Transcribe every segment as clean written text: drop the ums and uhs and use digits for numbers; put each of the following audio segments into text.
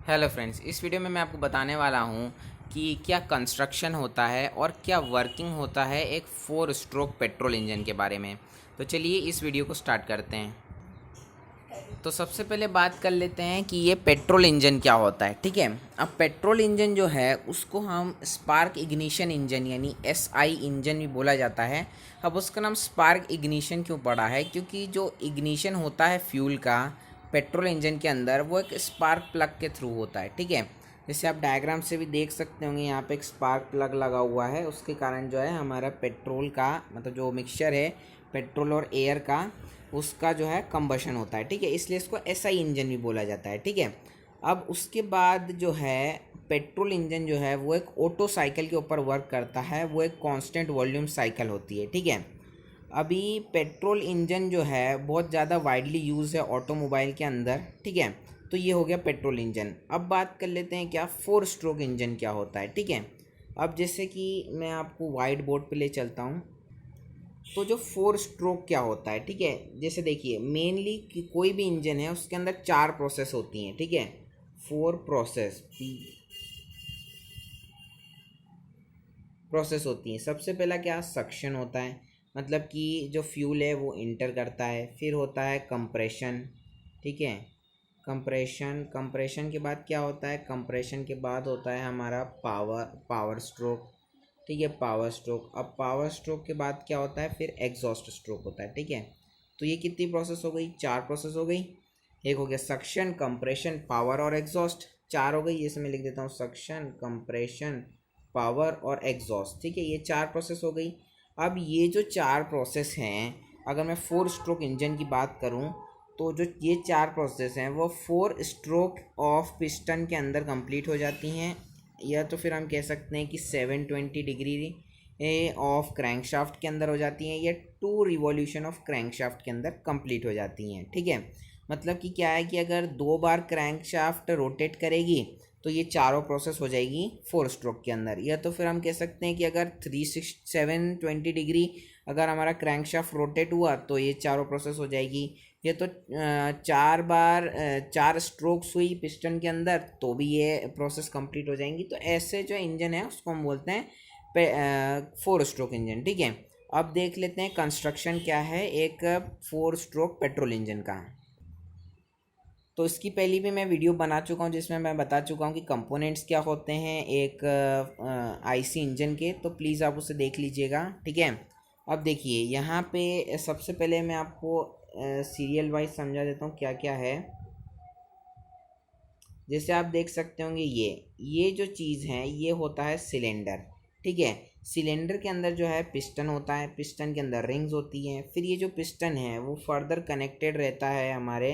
Hello friends, इस video में मैं आपको बताने वाला हूँ कि क्या कंस्ट्रक्शन होता है और क्या वर्किंग होता है एक 4 स्ट्रोक पेट्रोल इंजन के बारे में। तो चलिए इस वीडियो को स्टार्ट करते हैं। तो सबसे पहले बात कर लेते हैं कि ये पेट्रोल इंजन क्या होता है। ठीक है, अब पेट्रोल इंजन जो है उसको हम स्पार्क इग्निशन इंजन यानी एसआई इंजन भी बोला जाता है। अब उसका नाम स्पार्क इग्निशन क्यों पड़ा है? क्योंकि जो इग्निशन होता है फ्यूल का पेट्रोल इंजन के अंदर वो एक स्पार्क प्लग के थ्रू होता है। ठीक है, जैसे आप डायग्राम से भी देख सकते होंगे, यहाँ पे एक स्पार्क प्लग लगा हुआ है। उसके कारण जो है हमारा पेट्रोल का मतलब जो मिक्सचर है पेट्रोल और एयर का, उसका जो है कंबशन होता है। ठीक है, इसलिए इसको एसआई इंजन भी बोला जाता है। ठीक है, अब उसके बाद जो है पेट्रोल इंजन जो है वो एक ऑटो साइकिल के ऊपर वर्क करता है। वो एक कांस्टेंट वॉल्यूम साइकिल होती है। ठीक है, अभी पेट्रोल इंजन जो है बहुत ज़्यादा वाइडली यूज़ है ऑटोमोबाइल के अंदर। ठीक है, तो ये हो गया पेट्रोल इंजन। अब बात कर लेते हैं क्या 4 स्ट्रोक इंजन क्या होता है। ठीक है, अब जैसे कि मैं आपको वाइट बोर्ड पे ले चलता हूँ, तो जो 4 स्ट्रोक क्या होता है। ठीक है, जैसे देखिए मेनली कि कोई भी इंजन है उसके अंदर 4 प्रोसेस होती हैं। ठीक है, 4 प्रोसेस होती हैं। सबसे पहला क्या सक्शन होता है, मतलब कि जो फ्यूल है वो इंटर करता है। फिर होता है कंप्रेशन। ठीक है, कंप्रेशन के बाद क्या होता है? कंप्रेशन के बाद होता है हमारा पावर स्ट्रोक। ठीक है, पावर स्ट्रोक। अब पावर स्ट्रोक के बाद क्या होता है? फिर एग्जॉस्ट स्ट्रोक होता है। ठीक है, तो ये कितनी प्रोसेस हो गई? 4 प्रोसेस हो गई। एक हो गया सक्शन, कंप्रेशन, पावर और एग्जॉस्ट। 4 हो गई, इसमें लिख देता हूँ सक्शन, कंप्रेशन, पावर और एग्जॉस्ट। ठीक है, ये 4 प्रोसेस हो गई। अब ये जो 4 प्रोसेस हैं, अगर मैं 4 स्ट्रोक इंजन की बात करूँ तो जो ये 4 प्रोसेस हैं वो 4 स्ट्रोक ऑफ पिस्टन के अंदर कंप्लीट हो जाती हैं, या तो फिर हम कह सकते हैं कि 720 डिग्री ऑफ क्रैंकशाफ्ट के अंदर हो जाती हैं, या 2 रिवॉल्यूशन ऑफ क्रैंकशाफ्ट के अंदर कंप्लीट हो जाती हैं। ठीक है, मतलब कि क्या है कि अगर 2 बार क्रैंकशाफ्ट रोटेट करेगी तो ये चारों प्रोसेस हो जाएगी 4 स्ट्रोक के अंदर। या तो फिर हम कह सकते हैं कि अगर 720 डिग्री अगर हमारा क्रैंकशाफ्ट रोटेट हुआ तो ये चारों प्रोसेस हो जाएगी। ये तो 4 स्ट्रोक्स हुई पिस्टन के अंदर तो भी ये प्रोसेस कंप्लीट हो जाएंगी। तो ऐसे जो इंजन है उसको हम बोलते हैं 4 स्ट्रोक इंजन। ठीक है, अब देख लेते हैं कंस्ट्रक्शन क्या है एक 4 स्ट्रोक पेट्रोल इंजन का। तो इसकी पहली भी मैं वीडियो बना चुका हूँ जिसमें मैं बता चुका हूँ कि कंपोनेंट्स क्या होते हैं एक आईसी इंजन के, तो प्लीज़ आप उसे देख लीजिएगा। ठीक है, अब देखिए यहाँ पे सबसे पहले मैं आपको सीरियल वाइज समझा देता हूँ क्या क्या है। जैसे आप देख सकते होंगे ये जो चीज़ है ये होता है सिलेंडर। ठीक है, सिलेंडर के अंदर जो है पिस्टन होता है, पिस्टन के अंदर रिंग्स होती हैं। फिर ये जो पिस्टन है वो फर्दर कनेक्टेड रहता है हमारे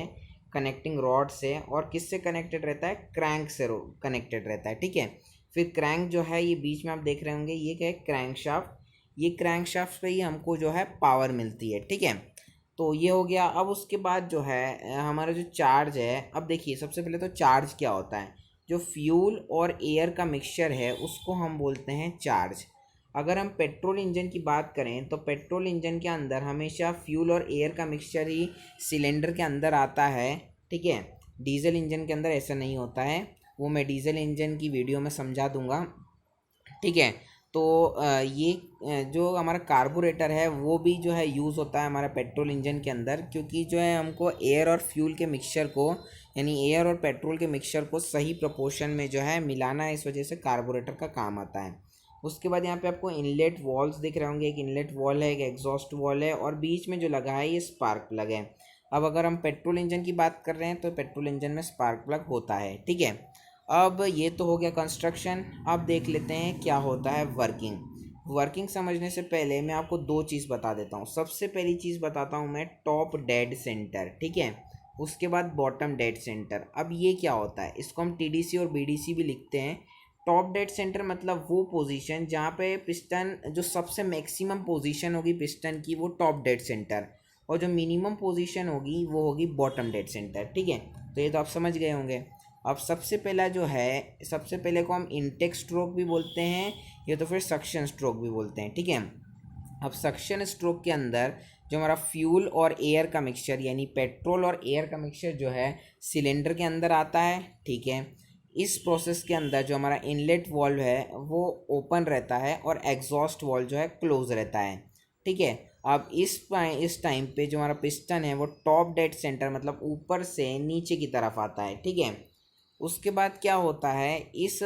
कनेक्टिंग रॉड से, और किससे कनेक्टेड रहता है? क्रैंक से कनेक्टेड रहता है। ठीक है, फिर क्रैंक जो है ये बीच में आप देख रहे होंगे ये क्या है? Crank shaft. ये क्रैंक शाफ्ट पे ही हमको जो है पावर मिलती है। ठीक है, तो ये हो गया। अब उसके बाद जो है हमारा जो चार्ज है, अब देखिए सबसे पहले तो चार्ज क्या होता है? जो फ्यूल और एयर का मिक्सचर है उसको हम बोलते हैं चार्ज। अगर हम पेट्रोल इंजन की बात करें तो पेट्रोल इंजन के अंदर हमेशा फ्यूल और एयर का मिक्सचर ही सिलेंडर के अंदर आता है। ठीक है, डीजल इंजन के अंदर ऐसा नहीं होता है, वो मैं डीजल इंजन की वीडियो में समझा दूंगा। ठीक है, तो ये जो हमारा कार्बोरेटर है वो भी जो है यूज़ होता है हमारा पेट्रोल इंजन के अंदर, क्योंकि जो है हमको एयर और फ्यूल के मिक्सचर को यानी एयर और पेट्रोल के मिक्सचर को सही प्रोपोर्शन में जो है मिलाना है, इस वजह से कार्बोरेटर का काम आता है। उसके बाद यहाँ पे आपको इनलेट वॉल्स दिख रहे होंगे, एक इनलेट वॉल है, एक एग्जॉस्ट वॉल है, और बीच में जो लगा है ये स्पार्क प्लग है। अब अगर हम पेट्रोल इंजन की बात कर रहे हैं तो पेट्रोल इंजन में स्पार्क प्लग होता है। ठीक है, अब ये तो हो गया कंस्ट्रक्शन। अब देख लेते हैं क्या होता है वर्किंग। वर्किंग समझने से पहले मैं आपको 2 चीज़ बता देता हूँ। सबसे पहली चीज़ बताता हूँ मैं टॉप डेड सेंटर। ठीक है, उसके बाद बॉटम डेड सेंटर। अब ये क्या होता है? इसको हम टीडीसी और बीडीसी भी लिखते हैं। टॉप डेड सेंटर मतलब वो पोजीशन जहाँ पे पिस्टन जो सबसे मैक्सिमम पोजीशन होगी पिस्टन की वो टॉप डेड सेंटर, और जो मिनिमम पोजीशन होगी वो होगी बॉटम डेड सेंटर। ठीक है, तो ये तो आप समझ गए होंगे। अब सबसे पहला जो है, सबसे पहले को हम इनटेक स्ट्रोक भी बोलते हैं या तो फिर सक्शन स्ट्रोक भी बोलते हैं। ठीक है, अब सक्शन स्ट्रोक के अंदर जो हमारा फ्यूल और एयर का मिक्सचर यानी पेट्रोल और एयर का मिक्सचर जो है सिलेंडर के अंदर आता है। ठीक है, इस प्रोसेस के अंदर जो हमारा इनलेट वाल्व है वो ओपन रहता है और एग्जॉस्ट वाल्व जो है क्लोज रहता है। ठीक है, अब इस टाइम पे जो हमारा पिस्टन है वो टॉप डेड सेंटर मतलब ऊपर से नीचे की तरफ आता है। ठीक है, उसके बाद क्या होता है, इस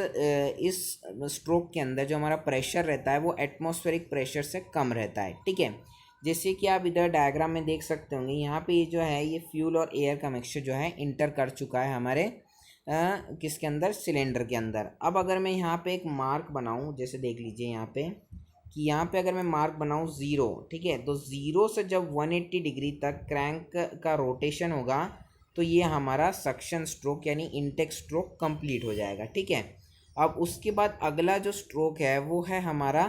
स्ट्रोक के अंदर जो हमारा प्रेशर रहता है वो एटमॉस्फेरिक प्रेशर से कम रहता है। ठीक है, जैसे कि आप इधर डायग्राम में देख सकते होंगे, यहाँ पे ये जो है ये फ्यूल और एयर का मिक्सचर जो है इंटर कर चुका है हमारे किसके अंदर, सिलेंडर के अंदर। अब अगर मैं यहाँ पे एक मार्क बनाऊँ, जैसे देख लीजिए यहाँ पे कि यहाँ पे अगर मैं मार्क बनाऊँ 0, ठीक है, तो 0 से जब 180 डिग्री तक क्रैंक का रोटेशन होगा तो ये हमारा सक्शन स्ट्रोक यानी इनटेक स्ट्रोक कंप्लीट हो जाएगा। ठीक है, अब उसके बाद अगला जो स्ट्रोक है वो है हमारा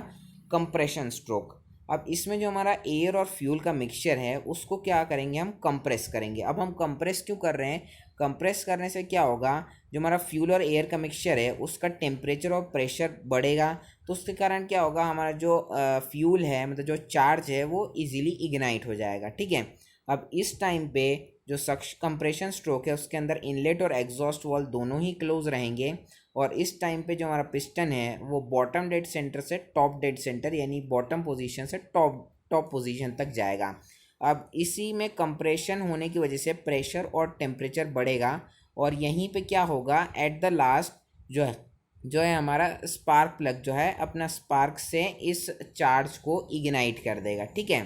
कंप्रेशन स्ट्रोक। अब इसमें जो हमारा एयर और फ्यूल का मिक्सचर है उसको क्या करेंगे, हम कंप्रेस करेंगे। अब हम कंप्रेस क्यों कर रहे हैं, कंप्रेस करने से क्या होगा, जो हमारा फ्यूल और एयर का मिक्सचर है उसका टेम्परेचर और प्रेशर बढ़ेगा, तो उसके कारण क्या होगा, हमारा जो फ्यूल है मतलब जो चार्ज है वो इजीली इग्नाइट हो जाएगा। ठीक है, अब इस टाइम पे जो कंप्रेशन स्ट्रोक है उसके अंदर इनलेट और एग्जॉस्ट वाल्व दोनों ही क्लोज रहेंगे और इस टाइम पे जो हमारा पिस्टन है वो बॉटम डेड सेंटर से टॉप डेड सेंटर यानी बॉटम पोजीशन से टॉप पोजीशन तक जाएगा। अब इसी में कंप्रेशन होने की वजह से प्रेशर और टेम्परेचर बढ़ेगा और यहीं पे क्या होगा, एट द लास्ट जो है हमारा स्पार्क प्लग जो है अपना स्पार्क से इस चार्ज को इग्नाइट कर देगा। ठीक है,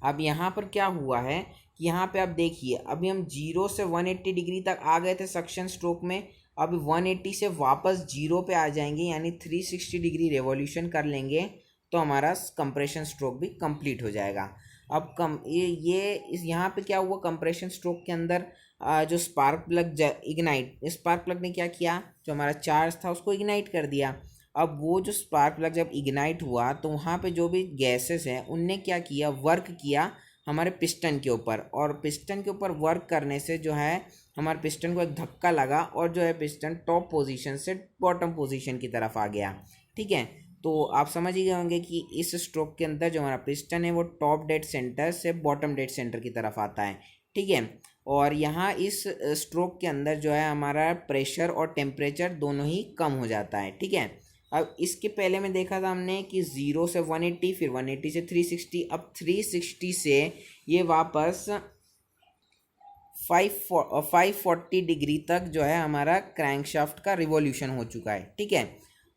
अब यहाँ पर क्या हुआ है कि यहाँ पे आप देखिए अभी हम 0 से 180 डिग्री तक आ गए थे सक्शन स्ट्रोक में, अब 180 से वापस 0 पे आ जाएंगे यानी 360 डिग्री रेवोल्यूशन कर लेंगे तो हमारा कंप्रेशन स्ट्रोक भी कंप्लीट हो जाएगा। अब यहाँ पे क्या हुआ, कंप्रेशन स्ट्रोक के अंदर जो स्पार्क प्लग स्पार्क प्लग ने क्या किया, जो हमारा चार्ज था उसको इग्नाइट कर दिया। अब वो जो स्पार्क प्लग जब इग्नाइट हुआ तो वहाँ पे जो भी गैसेस हैं उनने क्या किया, वर्क किया हमारे पिस्टन के ऊपर, और पिस्टन के ऊपर वर्क करने से जो है हमारे पिस्टन को एक धक्का लगा और जो है पिस्टन टॉप पोजीशन से बॉटम पोजीशन की तरफ आ गया। ठीक है, तो आप समझ ही गए होंगे कि इस स्ट्रोक के अंदर जो हमारा पिस्टन है वो टॉप डेड सेंटर से बॉटम डेड सेंटर की तरफ आता है। ठीक है, और यहाँ इस स्ट्रोक के अंदर जो है हमारा प्रेशर और टेम्परेचर दोनों ही कम हो जाता है। ठीक है, अब इसके पहले में देखा था हमने कि 0 से 180, फिर 180 से 360, अब 360 से ये वापस 540 डिग्री तक जो है हमारा क्रैंकशाफ्ट का रिवॉल्यूशन हो चुका है। ठीक है,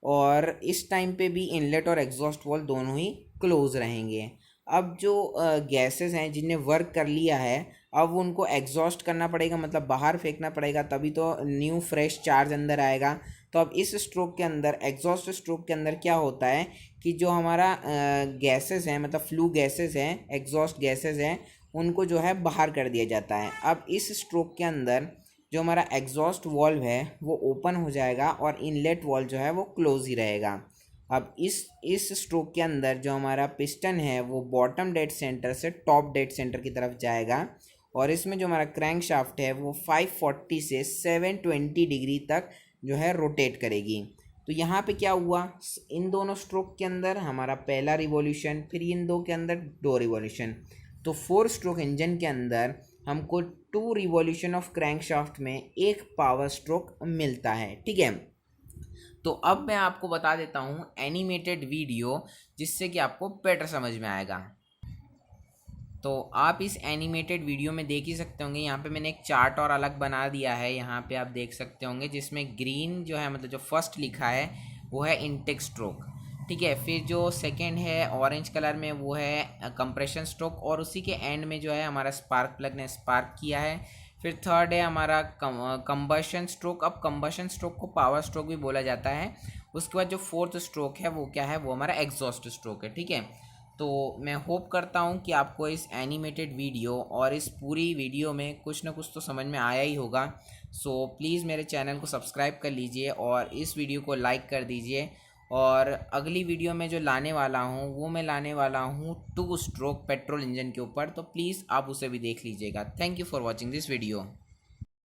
और इस टाइम पे भी इनलेट और एग्जॉस्ट वाल्व दोनों ही क्लोज रहेंगे। अब जो गैसेस हैं जिन्हें वर्क कर लिया है अब उनको एग्जॉस्ट करना पड़ेगा, मतलब बाहर फेंकना पड़ेगा, तभी तो न्यू फ्रेश चार्ज अंदर आएगा। तो अब इस स्ट्रोक के अंदर, एग्जॉस्ट स्ट्रोक के अंदर क्या होता है कि जो हमारा गैसेस हैं मतलब फ्लू गैसेस हैं, एग्जॉस्ट गैसेस हैं, उनको जो है बाहर कर दिया जाता है। अब इस स्ट्रोक के अंदर जो हमारा एग्जॉस्ट वाल्व है वो ओपन हो जाएगा और इनलेट वाल्व जो है वो क्लोज ही रहेगा। अब इस स्ट्रोक के अंदर जो हमारा पिस्टन है वो बॉटम डेड सेंटर से टॉप डेड सेंटर की तरफ जाएगा और इसमें जो हमारा क्रैंक शाफ्ट है वो 540 से 720 डिग्री तक जो है रोटेट करेगी। तो यहाँ पे क्या हुआ, इन दोनों स्ट्रोक के अंदर हमारा पहला रिवॉल्यूशन, फिर इन दो के अंदर 2 रिवॉल्यूशन, तो 4 स्ट्रोक इंजन के अंदर हमको 2 रिवॉल्यूशन ऑफ क्रैंक शाफ्ट में 1 पावर स्ट्रोक मिलता है। ठीक है, तो अब मैं आपको बता देता हूँ एनिमेटेड वीडियो जिससे कि आपको बेटर समझ में आएगा। तो आप इस एनिमेटेड वीडियो में देख ही सकते होंगे, यहाँ पे मैंने एक चार्ट और अलग बना दिया है, यहाँ पे आप देख सकते होंगे, जिसमें ग्रीन जो है मतलब जो फर्स्ट लिखा है वो है इनटेक स्ट्रोक। ठीक है, फिर जो सेकंड है ऑरेंज कलर में वो है कंप्रेशन स्ट्रोक और उसी के एंड में जो है हमारा स्पार्क प्लग ने स्पार्क किया है। फिर थर्ड है हमारा कंबशन स्ट्रोक। अब कंबशन स्ट्रोक को पावर स्ट्रोक भी बोला जाता है। उसके बाद जो फोर्थ स्ट्रोक है वो क्या है, वो हमारा एग्जॉस्ट स्ट्रोक है। ठीक है, तो मैं होप करता हूँ कि आपको इस एनिमेटेड वीडियो और इस पूरी वीडियो में कुछ ना कुछ तो समझ में आया ही होगा। सो प्लीज़ मेरे चैनल को सब्सक्राइब कर लीजिए और इस वीडियो को लाइक कर दीजिए। और अगली वीडियो में जो लाने वाला हूँ वो मैं लाने वाला हूँ 2 स्ट्रोक पेट्रोल इंजन के ऊपर, तो प्लीज़ आप उसे भी देख लीजिएगा। Thank you for watching this video.